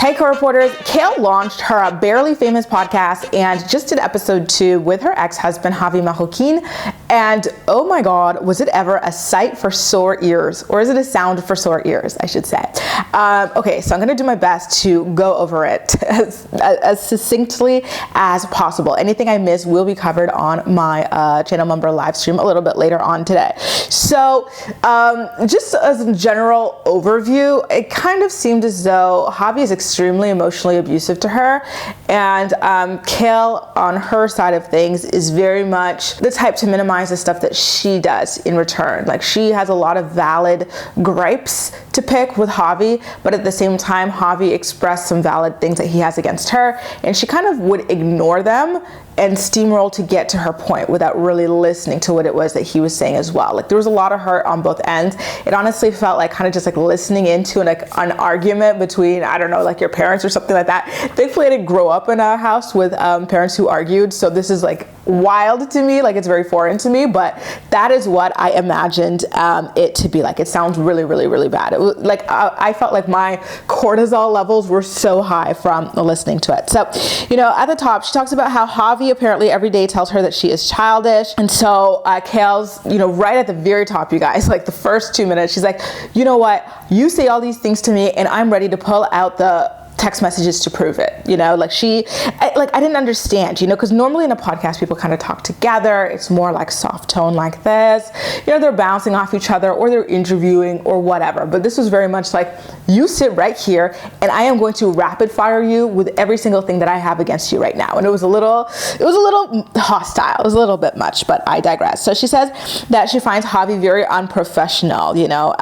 Hey co-reporters, Kail launched her Barely Famous podcast and just did episode 2 with her ex-husband Javi Marroquin, and oh my god, was it ever a sight for sore ears, or is it a sound for sore ears, I should say. Okay, so I'm gonna do my best to go over it as succinctly as possible. Anything I miss will be covered on my channel member live stream a little bit later on today. So just as a general overview, it kind of seemed as though Javi is extremely emotionally abusive to her, and Kail on her side of things is very much the type to minimize the stuff that she does in return. Like, she has a lot of valid gripes to pick with Javi, but at the same time Javi expressed some valid things that he has against her, and she kind of would ignore them and steamroll to get to her point without really listening to what it was that he was saying as well. Like, there was a lot of hurt on both ends. It honestly felt like kind of just like listening into an argument between, I don't know, like your parents or something like that. Thankfully I didn't grow up in a house with parents who argued, so this is like wild to me, like it's very foreign to me, but that is what I imagined it to be like. It sounds really, really, really bad. It was like I felt like my cortisol levels were so high from listening to it. So, you know, at the top, she talks about how Javi apparently every day tells her that she is childish, and so Kail's, you know, right at the very top, you guys, like the first 2 minutes, she's like, you know what, you say all these things to me and I'm ready to pull out the text messages to prove it. You know, like I didn't understand, you know, because normally in a podcast people kind of talk together. It's more like soft tone like this, you know, they're bouncing off each other or they're interviewing or whatever, but this was very much like, you sit right here and I am going to rapid fire you with every single thing that I have against you right now. And it was a little hostile. It was a little bit much, but I digress. So she says that she finds Javi very unprofessional. You know,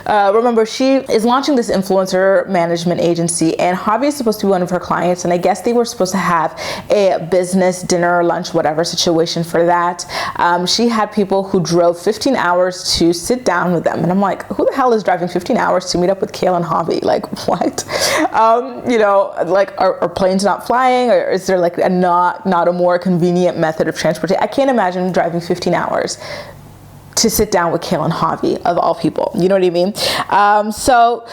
remember, she is launching this influencer management agency, and Javi is supposed to be one of her clients, and I guess they were supposed to have a business dinner, lunch, whatever situation for that. She had people who drove 15 hours to sit down with them, and I'm like, who the hell is driving 15 hours to meet up with Kail and Javi? Like, what? You know, like, are planes not flying, or is there like not a more convenient method of transportation? I can't imagine driving 15 hours to sit down with Kail and Javi, of all people, you know what I mean? So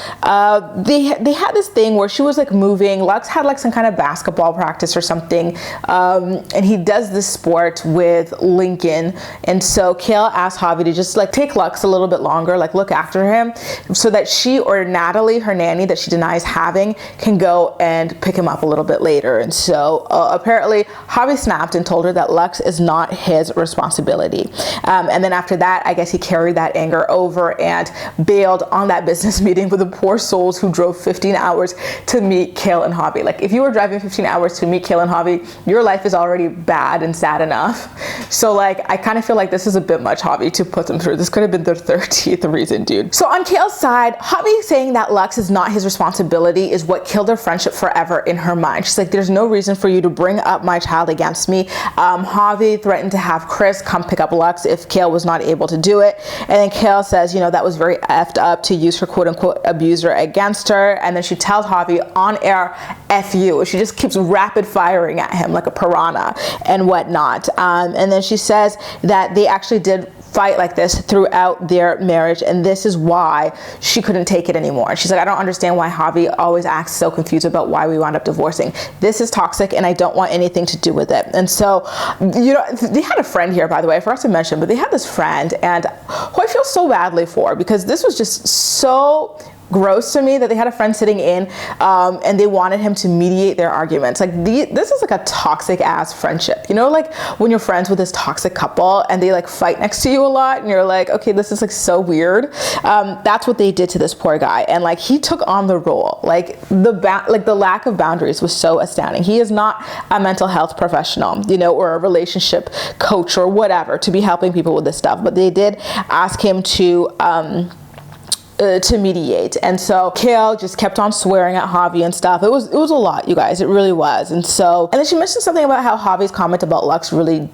they had this thing where she was like moving. Lux had like some kind of basketball practice or something, and he does this sport with Lincoln, and so Kail asked Javi to just like take Lux a little bit longer, like look after him, so that she or Natalie, her nanny that she denies having, can go and pick him up a little bit later. And so apparently Javi snapped and told her that Lux is not his responsibility, and then after that, I guess he carried that anger over and bailed on that business meeting with the poor souls who drove 15 hours to meet Kail and Javi. Like, if you were driving 15 hours to meet Kail and Javi, your life is already bad and sad enough. So like, I kind of feel like this is a bit much, Javi, to put them through. This could have been their 30th reason, dude. So on Kail's side, Javi saying that Lux is not his responsibility is what killed their friendship forever in her mind. She's like, there's no reason for you to bring up my child against me. Javi threatened to have Chris come pick up Lux if Kail was not able to do it. And then Kail says, you know, that was very effed up to use her quote unquote abuser against her. And then she tells Javi on air, F you. She just keeps rapid firing at him like a piranha and whatnot. And then she says that they actually did fight like this throughout their marriage, and this is why she couldn't take it anymore. She's like, I don't understand why Javi always acts so confused about why we wound up divorcing. This is toxic and I don't want anything to do with it. And so, you know, they had a friend here, by the way, I forgot to mention, but they had this friend, and who I feel so badly for, because this was just so gross to me that they had a friend sitting in and they wanted him to mediate their arguments. Like, this is like a toxic ass friendship, you know, like when you're friends with this toxic couple and they like fight next to you a lot and you're like, okay, this is like so weird. That's what they did to this poor guy, and like he took on the role. Like the lack of boundaries was so astounding. He is not a mental health professional, you know, or a relationship coach or whatever to be helping people with this stuff, but they did ask him to mediate. And so Kail just kept on swearing at Javi and stuff. It was a lot, you guys. It really was. And then she mentioned something about how Javi's comment about Lux really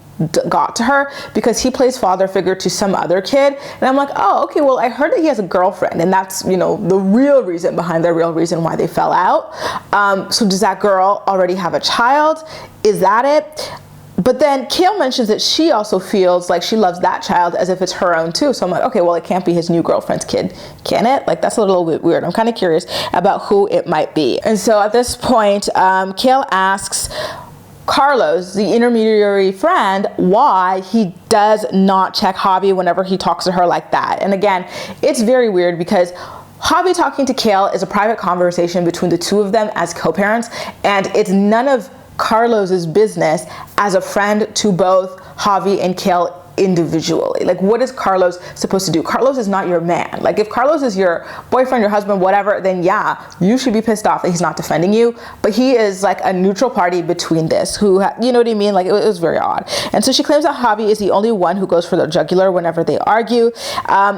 got to her because he plays father figure to some other kid. And I'm like, oh, okay, well, I heard that he has a girlfriend, and that's, you know, the real reason behind the real reason why they fell out. So does that girl already have a child? Is that it? But then Kail mentions that she also feels like she loves that child as if it's her own too. So I'm like, okay, well, it can't be his new girlfriend's kid, can it? Like, that's a little bit weird. I'm kind of curious about who it might be. And so at this point, Kail asks Carlos, the intermediary friend, why he does not check Javi whenever he talks to her like that. And again, it's very weird because Javi talking to Kail is a private conversation between the two of them as co-parents, and it's none of Carlos's business as a friend to both Javi and Kail individually. Like, what is Carlos supposed to do? Carlos is not your man. Like, if Carlos is your boyfriend, your husband, whatever, then yeah, you should be pissed off that he's not defending you. But he is like a neutral party between this, who, you know what I mean? Like, it was very odd. And so she claims that Javi is the only one who goes for the jugular whenever they argue,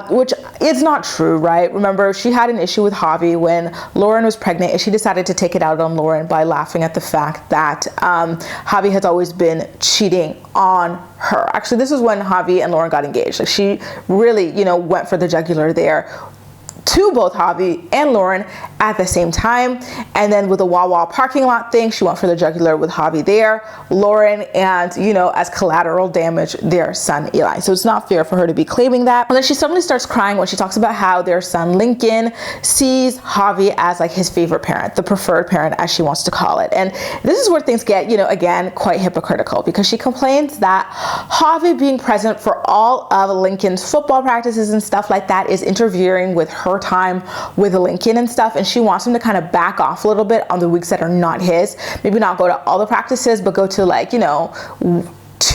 which is not true, right? Remember, she had an issue with Javi when Lauren was pregnant, and she decided to take it out on Lauren by laughing at the fact that Javi has always been cheating on her. Actually, this is when Javi and Lauren got engaged. Like, she really, went for the jugular there to both Javi and Lauren at the same time. And then with the Wawa parking lot thing, she went for the jugular with Javi there, Lauren, and, as collateral damage, their son Eli. So it's not fair for her to be claiming that. And then she suddenly starts crying when she talks about how their son Lincoln sees Javi as like his favorite parent, the preferred parent, as she wants to call it. And this is where things get, again, quite hypocritical, because she complains that Javi being present for all of Lincoln's football practices and stuff like that is interfering with her time with Lincoln and stuff, and she wants him to kind of back off a little bit on the weeks that are not his. Maybe not go to all the practices, but go to like, 2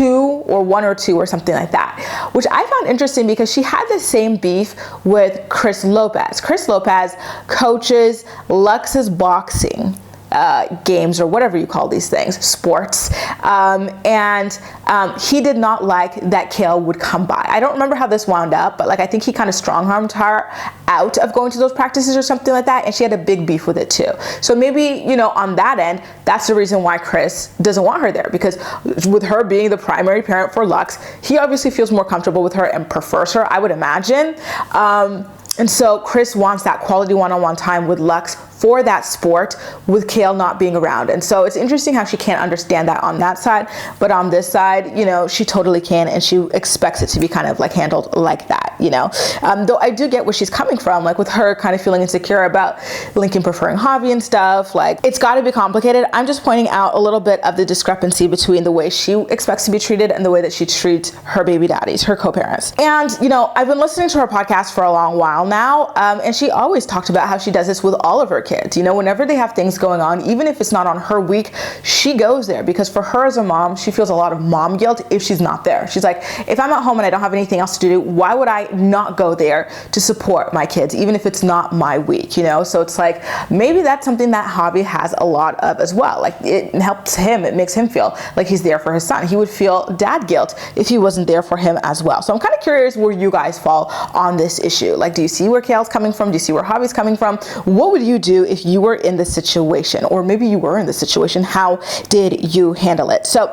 or 1 or 2 or something like that, which I found interesting because she had the same beef with Chris Lopez. Chris Lopez coaches Lux's boxing games, or whatever you call these things, sports, and he did not like that Kail would come by. I don't remember how this wound up, but like, I think he kind of strong-armed her out of going to those practices or something like that, and she had a big beef with it too. So maybe, on that end, that's the reason why Chris doesn't want her there, because with her being the primary parent for Lux, he obviously feels more comfortable with her and prefers her, I would imagine. And so Chris wants that quality one-on-one time with Lux for that sport, with Kail not being around. And so it's interesting how she can't understand that on that side, but on this side, she totally can, and she expects it to be kind of like handled like that, though I do get where she's coming from, like with her kind of feeling insecure about Lincoln preferring Javi and stuff. Like, it's got to be complicated. I'm just pointing out a little bit of the discrepancy between the way she expects to be treated and the way that she treats her baby daddies, her co-parents. And I've been listening to her podcast for a long while now, and she always talked about how she does this with all of her kids. Whenever they have things going on, even if it's not on her week, she goes there, because for her as a mom, she feels a lot of mom guilt if she's not there. She's like, if I'm at home and I don't have anything else to do, why would I not go there to support my kids, even if it's not my week, So it's like, maybe that's something that Javi has a lot of as well. Like, it helps him, it makes him feel like he's there for his son. He would feel dad guilt if he wasn't there for him as well. So I'm kind of curious where you guys fall on this issue. Like, do you see where Kail's coming from? Do you see where Javi's coming from? What would you do if you were in this situation, or maybe you were in this situation? How did you handle it? So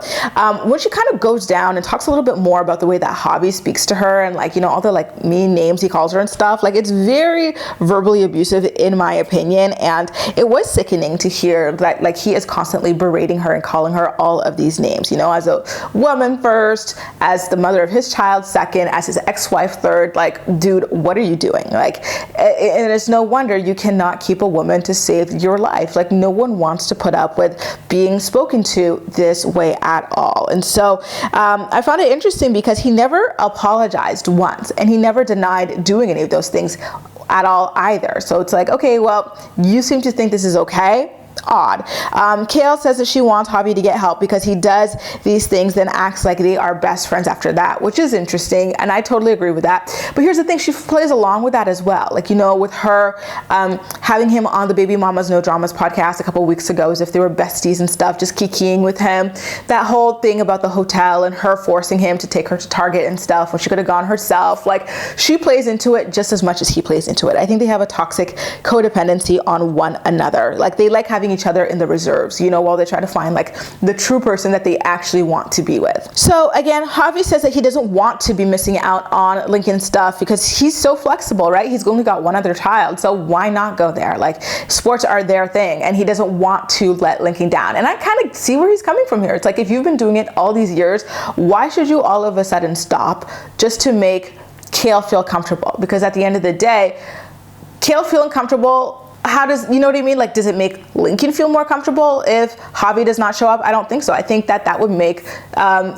when she kind of goes down and talks a little bit more about the way that Javi speaks to her, and like, all the like mean names he calls her and stuff, like, it's very verbally abusive in my opinion. And it was sickening to hear that, like, he is constantly berating her and calling her all of these names, as a woman first, as the mother of his child second, as his ex-wife third. Like, dude, what are you doing? Like, and it's no wonder you cannot keep a woman to save your life. Like, no one wants to put up with being spoken to this way at all. And so I found it interesting because he never apologized once, and he never denied doing any of those things at all either. So it's like, okay, well, you seem to think this is okay. Odd. Kail says that she wants Javi to get help because he does these things, then acts like they are best friends after that, which is interesting, and I totally agree with that. But here's the thing, she plays along with that as well. Like, with her having him on the Baby Mamas No Dramas podcast a couple weeks ago, as if they were besties and stuff, just kikiing with him. That whole thing about the hotel and her forcing him to take her to Target and stuff when she could have gone herself. Like, she plays into it just as much as he plays into it. I think they have a toxic codependency on one another. Like, they like having having each other in the reserves, you know, while they try to find like the true person that they actually want to be with. So again, Javi says that he doesn't want to be missing out on Lincoln's stuff because he's so flexible, right? He's only got one other child, so why not go there? Like, sports are their thing, and he doesn't want to let Lincoln down. And I kind of see where he's coming from here. It's like, if you've been doing it all these years, why should you all of a sudden stop just to make Kail feel comfortable? Because at the end of the day, Kail feeling comfortable, how does, you know what I mean? Like, does it make Lincoln feel more comfortable if Javi does not show up? I don't think so. I think that that would make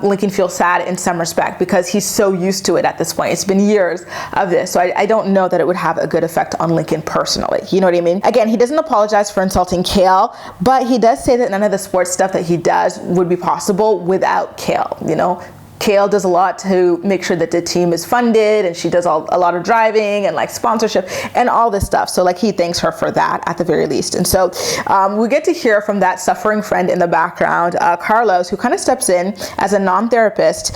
Lincoln feel sad in some respect because he's so used to it at this point. It's been years of this. So I don't know that it would have a good effect on Lincoln personally. You know what I mean? Again, he doesn't apologize for insulting Kail, but he does say that none of the sports stuff that he does would be possible without Kail, you know? Kail does a lot to make sure that the team is funded, and she does a lot of driving and like sponsorship and all this stuff. So like, he thanks her for that at the very least. And so we get to hear from that suffering friend in the background, Carlos, who kind of steps in as a non-therapist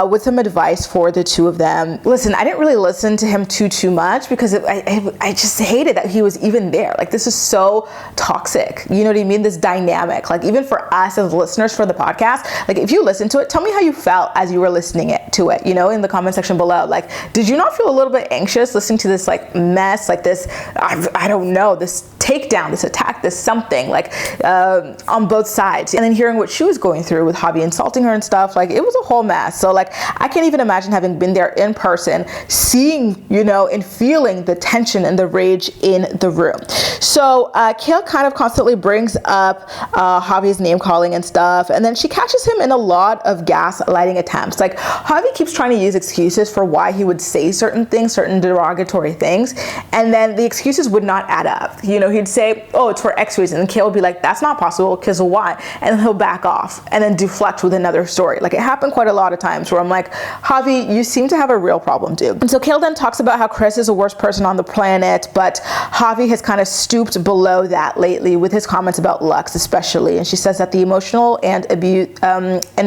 with some advice for the two of them. Listen, I didn't really listen to him too much because I just hated that he was even there. Like, this is so toxic. You know what I mean? This dynamic, like, even for us as listeners for the podcast, like, if you listen to it, tell me how you felt as you were listening to it, you know, in the comment section below. Like, did you not feel a little bit anxious listening to this like mess, like this, I don't know, this takedown, this attack, this something, like on both sides, and then hearing what she was going through with Javi insulting her and stuff? Like, it was a whole mess. So like, I can't even imagine having been there in person, seeing, you know, and feeling the tension and the rage in the room. So Kail kind of constantly brings up Javi's name calling and stuff, and then she catches him in a lot of gaslighting attempts. Like, Javi keeps trying to use excuses for why he would say certain things, certain derogatory things, and then the excuses would not add up. You know, he'd say, oh, it's for X reason, and Kail would be like, that's not possible because of Y, and then he'll back off and then deflect with another story. Like, it happened quite a lot of times where I'm like, Javi, you seem to have a real problem, dude. And so Kail then talks about how Chris is the worst person on the planet, but Javi has kind of stooped below that lately with his comments about Lux especially, and she says that the emotional and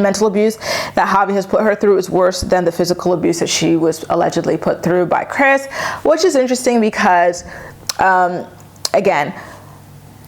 mental abuse that Javi has put her through is worse than the physical abuse that she was allegedly put through by Chris, which is interesting because again,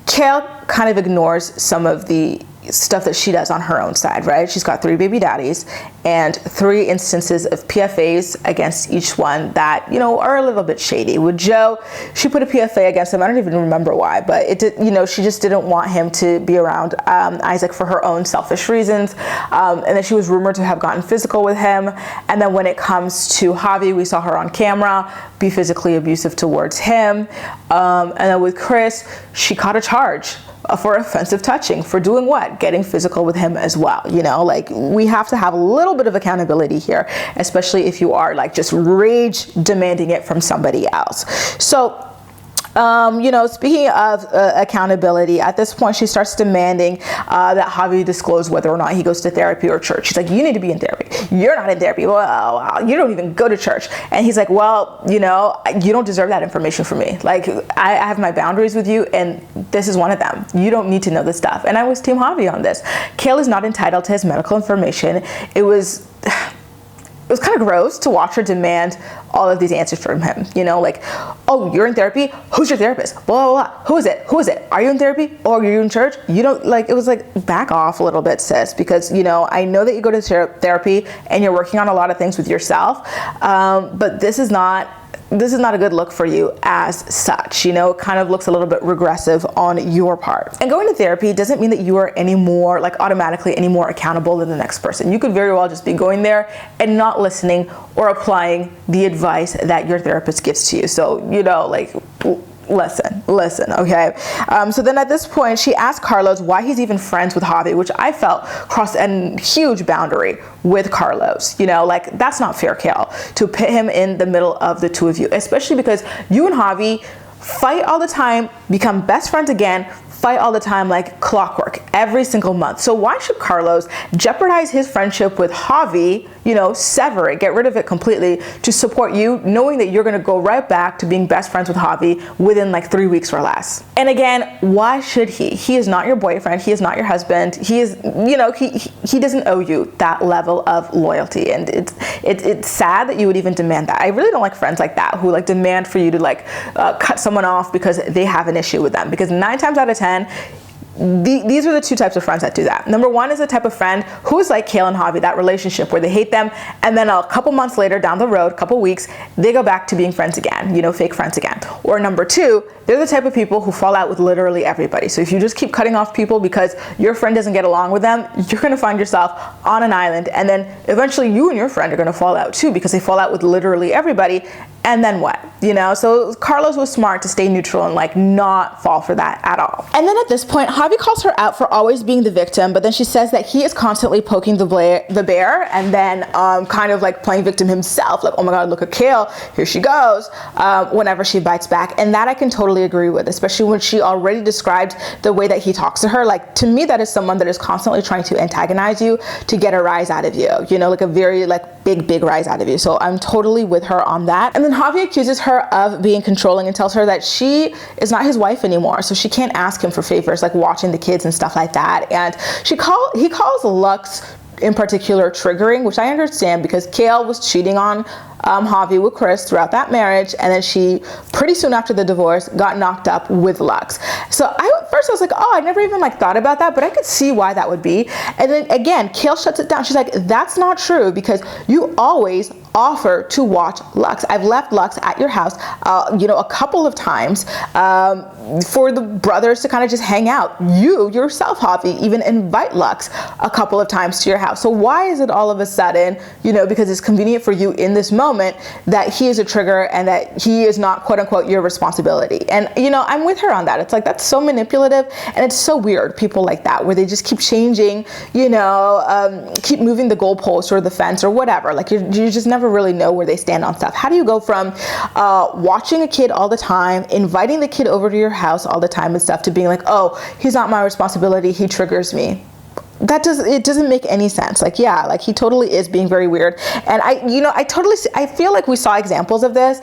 Kail kind of ignores some of the stuff that she does on her own side, right? She's got 3 baby daddies and 3 instances of PFAs against each one that, you know, are a little bit shady. With Joe, she put a PFA against him. I don't even remember why, but it did, you know, she just didn't want him to be around Isaac for her own selfish reasons. And then she was rumored to have gotten physical with him. And then when it comes to Javi, we saw her on camera be physically abusive towards him. And then with Chris, she caught a charge for offensive touching. For doing what? Getting physical with him as well. You know, like, we have to have a little bit of accountability here, especially if you are like just rage demanding it from somebody else. So you know, speaking of accountability, at this point she starts demanding that Javi disclose whether or not he goes to therapy or church. She's like, you need to be in therapy. You're not in therapy. Well, you don't even go to church. And he's like, well, you know, you don't deserve that information from me. Like, I have my boundaries with you, and this is one of them. You don't need to know this stuff. And I was Team Javi on this. Kail is not entitled to his medical information. It was kind of gross to watch her demand all of these answers from him, you know, like, oh, you're in therapy? Who's your therapist? Blah, blah, blah. Who is it? Who is it? Are you in therapy? Or are you in church? You don't, like, it was like, back off a little bit, sis, because, you know, I know that you go to therapy and you're working on a lot of things with yourself, but this is not a good look for you as such. You know, it kind of looks a little bit regressive on your part. And going to therapy doesn't mean that you are any more, like, automatically any more accountable than the next person. You could very well just be going there and not listening or applying the advice that your therapist gives to you. So, you know, like, listen, okay? So then at this point, she asked Carlos why he's even friends with Javi, which I felt crossed a huge boundary with Carlos. You know, like, that's not fair, Kail, to put him in the middle of the two of you, especially because you and Javi fight all the time, become best friends again, fight all the time like clockwork every single month. So why should Carlos jeopardize his friendship with Javi, you know, sever it, get rid of it completely to support you, knowing that you're going to go right back to being best friends with Javi within like 3 weeks or less? And again, why should he? He is not your boyfriend. He is not your husband. He is, you know, he doesn't owe you that level of loyalty. And it's sad that you would even demand that. I really don't like friends like that who like demand for you to like cut someone off because they have an issue with them, because 9 times out of 10, these are the two types of friends that do that. Number one is the type of friend who is like Kail and Javi, that relationship where they hate them, and then a couple months later down the road, a couple weeks, they go back to being friends again, fake friends again. Or number two, they're the type of people who fall out with literally everybody. So if you just keep cutting off people because your friend doesn't get along with them, you're gonna find yourself on an island, and then eventually you and your friend are gonna fall out too, because they fall out with literally everybody. And then what? So Carlos was smart to stay neutral and like not fall for that at all. And then at this point, Javi calls her out for always being the victim, but then she says that he is constantly poking the bear, and then kind of like playing victim himself, like, oh my God, look at Kail, here she goes, whenever she bites back. And that I can totally agree with, especially when she already described the way that he talks to her. Like, to me, that is someone that is constantly trying to antagonize you to get a rise out of you, like a very like big rise out of you. So I'm totally with her on that. And then Javi accuses her of being controlling and tells her that she is not his wife anymore, so she can't ask him for favors like watching the kids and stuff like that. And he calls Lux in particular triggering, which I understand, because Kail was cheating on Javi with Chris throughout that marriage, and then she pretty soon after the divorce got knocked up with Lux. So first I was like, oh, I never even like thought about that, but I could see why that would be. And then again, Kail shuts it down. She's like, that's not true, because you always offer to watch Lux. I've left Lux at your house, a couple of times for the brothers to kind of just hang out. You yourself, Javi, even invite Lux a couple of times to your house. So why is it all of a sudden, because it's convenient for you in this moment, that he is a trigger and that he is not, quote unquote, your responsibility? And I'm with her on that. It's like, that's so manipulative, and it's so weird, people like that, where they just keep changing, keep moving the goalpost or the fence or whatever. Like, you just never really know where they stand on stuff. How do you go from watching a kid all the time, inviting the kid over to your house all the time and stuff, to being like, oh, he's not my responsibility, he triggers me? It doesn't make any sense. Like, yeah, like he totally is being very weird. And I feel like we saw examples of this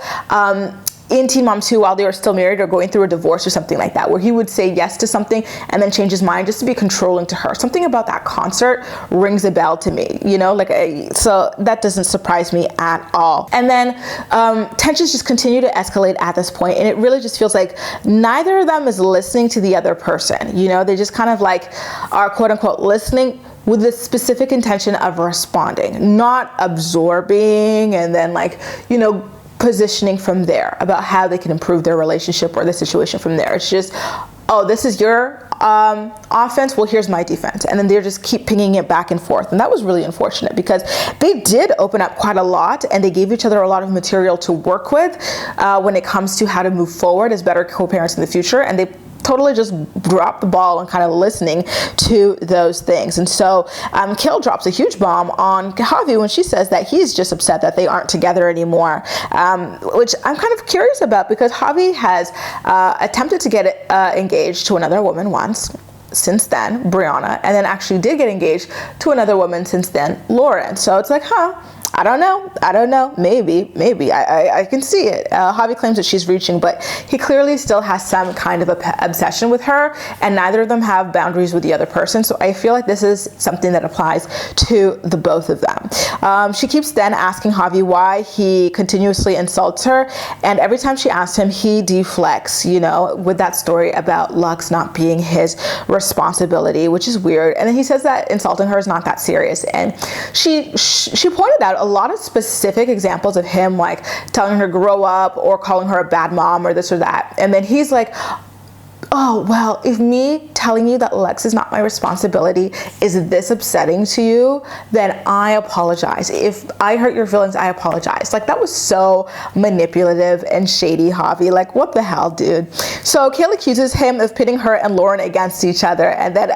in Teen Mom 2 while they were still married or going through a divorce or something like that, where he would say yes to something and then change his mind just to be controlling to her. Something about that concert rings a bell to me, so that doesn't surprise me at all. And then tensions just continue to escalate at this point, and it really just feels like neither of them is listening to the other person. They just kind of like are, quote unquote, listening with the specific intention of responding, not absorbing and then positioning from there about how they can improve their relationship or the situation from there. It's just, oh, this is your offense, well, here's my defense. And then they just keep pinging it back and forth. And that was really unfortunate, because they did open up quite a lot, and they gave each other a lot of material to work with when it comes to how to move forward as better co-parents in the future. And they totally just dropped the ball on kind of listening to those things. And so Kail drops a huge bomb on Javi when she says that he's just upset that they aren't together anymore, which I'm kind of curious about, because Javi has attempted to get engaged to another woman once. Since then, Brianna, and then actually did get engaged to another woman since then, Lauren. So it's like, I don't know, maybe, I can see it. Javi claims that she's reaching, but he clearly still has some kind of obsession with her, and neither of them have boundaries with the other person. So I feel like this is something that applies to the both of them. She keeps then asking Javi why he continuously insults her, and every time she asks him, he deflects, with that story about Lux not being his responsibility, which is weird. And then he says that insulting her is not that serious, and she pointed out a lot of specific examples of him like telling her grow up or calling her a bad mom or this or that. And then he's like, oh, well, if me telling you that Lex is not my responsibility is this upsetting to you, then I apologize. If I hurt your feelings, I apologize. Like, that was so manipulative and shady, Javi. Like, what the hell, dude? So Kail accuses him of pitting her and Lauren against each other. And then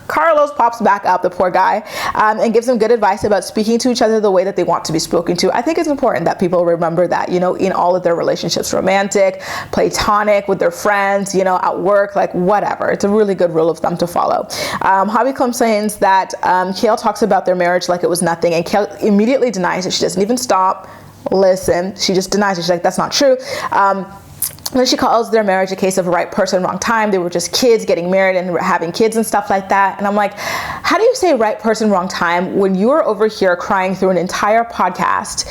Carlos pops back up, the poor guy, and gives him good advice about speaking to each other the way that they want to be spoken to. I think it's important that people remember that, in all of their relationships, romantic, platonic, with their friends, at work, like whatever. It's a really good rule of thumb to follow. Javi complains that Kail talks about their marriage like it was nothing, and Kail immediately denies it. She doesn't even stop, listen. She just denies it. She's like, that's not true. Then she calls their marriage a case of right person, wrong time. They were just kids getting married and having kids and stuff like that. And I'm like, how do you say right person, wrong time when you are over here crying through an entire podcast,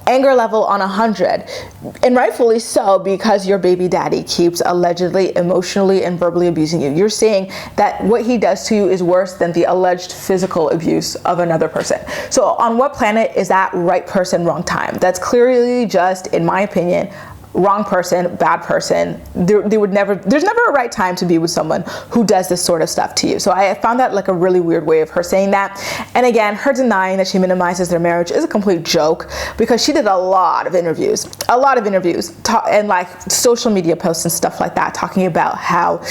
Anger level on 100, and rightfully so, because your baby daddy keeps allegedly emotionally and verbally abusing you. You're saying that what he does to you is worse than the alleged physical abuse of another person. So on what planet is that right person, wrong time? That's clearly just, in my opinion, wrong person, bad person. There's never a right time to be with someone who does this sort of stuff to you. So I found that like a really weird way of her saying that. And again, her denying that she minimizes their marriage is a complete joke, because she did a lot of interviews and like social media posts and stuff like that, talking about how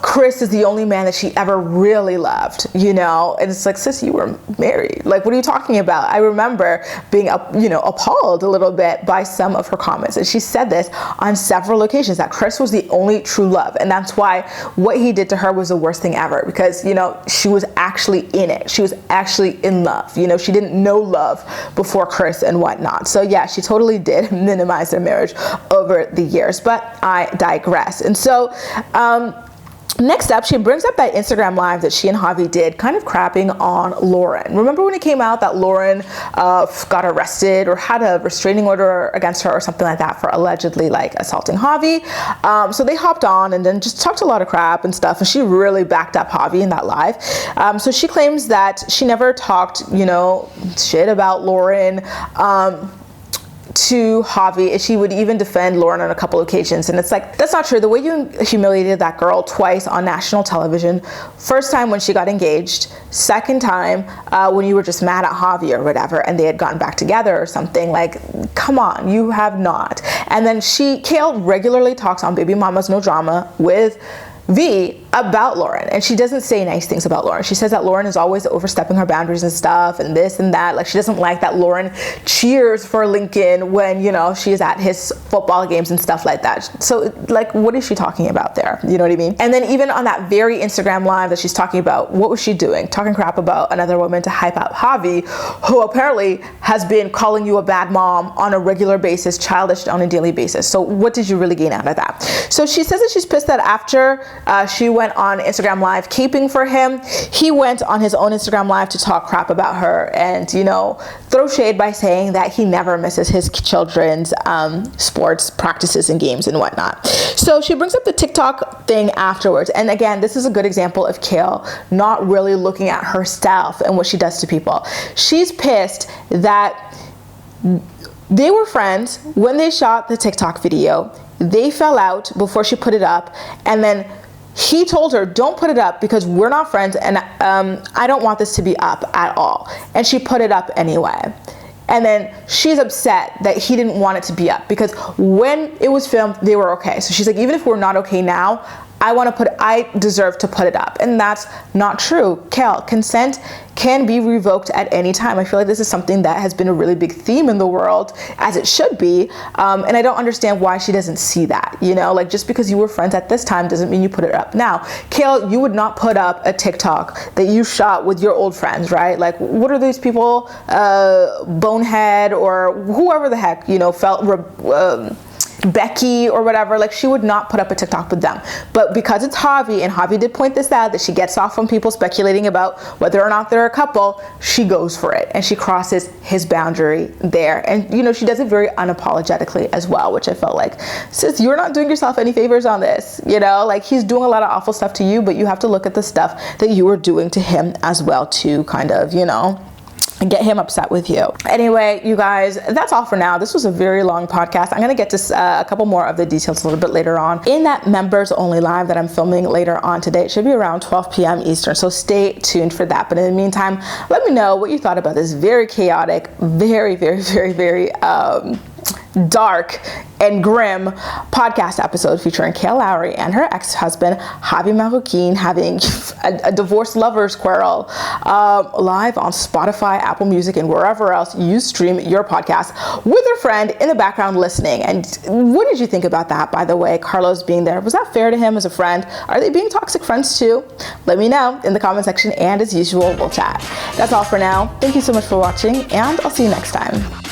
Chris is the only man that she ever really loved, you know? And it's like, sis, you were married. Like, what are you talking about? I remember being, appalled a little bit by some of her comments. And she said this on several occasions, that Chris was the only true love. And that's why what he did to her was the worst thing ever, because, you know, she was actually in it. She was actually in love. You know, she didn't know love before Chris and whatnot. So yeah, she totally did minimize their marriage over the years, but I digress. And so, next up, she brings up that Instagram live that she and Javi did, kind of crapping on Lauren. Remember when it came out that Lauren got arrested or had a restraining order against her or something like that for allegedly like assaulting Javi? So they hopped on and then just talked a lot of crap and stuff, and she really backed up Javi in that live. So she claims that she never talked, shit about Lauren to Javi, and she would even defend Lauren on a couple occasions. And it's like, that's not true. The way you humiliated that girl twice on national television, first time when she got engaged, second time when you were just mad at Javi or whatever, and they had gotten back together or something, like, come on, you have not. And then Kail regularly talks on Baby Mama's No Drama with V about Lauren, and she doesn't say nice things about Lauren. She says that Lauren is always overstepping her boundaries and stuff and this and that. Like, she doesn't like that Lauren cheers for Lincoln when, she is at his football games and stuff like that. So like, what is she talking about there? You know what I mean? And then even on that very Instagram live that she's talking about, what was she doing? Talking crap about another woman to hype up Javi, who apparently has been calling you a bad mom on a regular basis, childish on a daily basis. So what did you really gain out of that? So she says that she's pissed that after she went on Instagram live caping for him, he went on his own Instagram live to talk crap about her and, throw shade by saying that he never misses his children's sports practices and games and whatnot. So she brings up the TikTok thing afterwards. And again, this is a good example of Kail not really looking at herself and what she does to people. She's pissed that they were friends when they shot the TikTok video. They fell out before she put it up, and then he told her, don't put it up because we're not friends, and I don't want this to be up at all. And she put it up anyway. And then she's upset that he didn't want it to be up, because when it was filmed, they were okay. So she's like, even if we're not okay now, I deserve to put it up. And that's not true. Kail, consent can be revoked at any time. I feel like this is something that has been a really big theme in the world, as it should be. And I don't understand why she doesn't see that, like, just because you were friends at this time doesn't mean you put it up now. Kail, you would not put up a TikTok that you shot with your old friends, right? Like, what are these people, Bonehead or whoever the heck, Becky or whatever, like, she would not put up a TikTok with them. But because it's Javi, and Javi did point this out, that she gets off from people speculating about whether or not they're a couple, she goes for it and she crosses his boundary there. And she does it very unapologetically as well, which I felt like, sis, you're not doing yourself any favors on this. Like, he's doing a lot of awful stuff to you, but you have to look at the stuff that you were doing to him as well to kind of, and get him upset with you. Anyway, you guys, that's all for now. This was a very long podcast. I'm gonna get to a couple more of the details a little bit later on in that members only live that I'm filming later on today. It should be around 12 p.m. Eastern, so stay tuned for that. But in the meantime, let me know what you thought about this very chaotic, very, very, very, very dark and grim podcast episode featuring Kailyn Lowry and her ex-husband Javi Marroquin having a divorced lovers quarrel live on Spotify, Apple Music, and wherever else you stream your podcast, with a friend in the background listening. And what did you think about that, by the way? Carlos being there, was that fair to him as a friend? Are they being toxic friends too? Let me know in the comment section, and as usual, we'll chat. That's all for now. Thank you so much for watching, and I'll see you next time.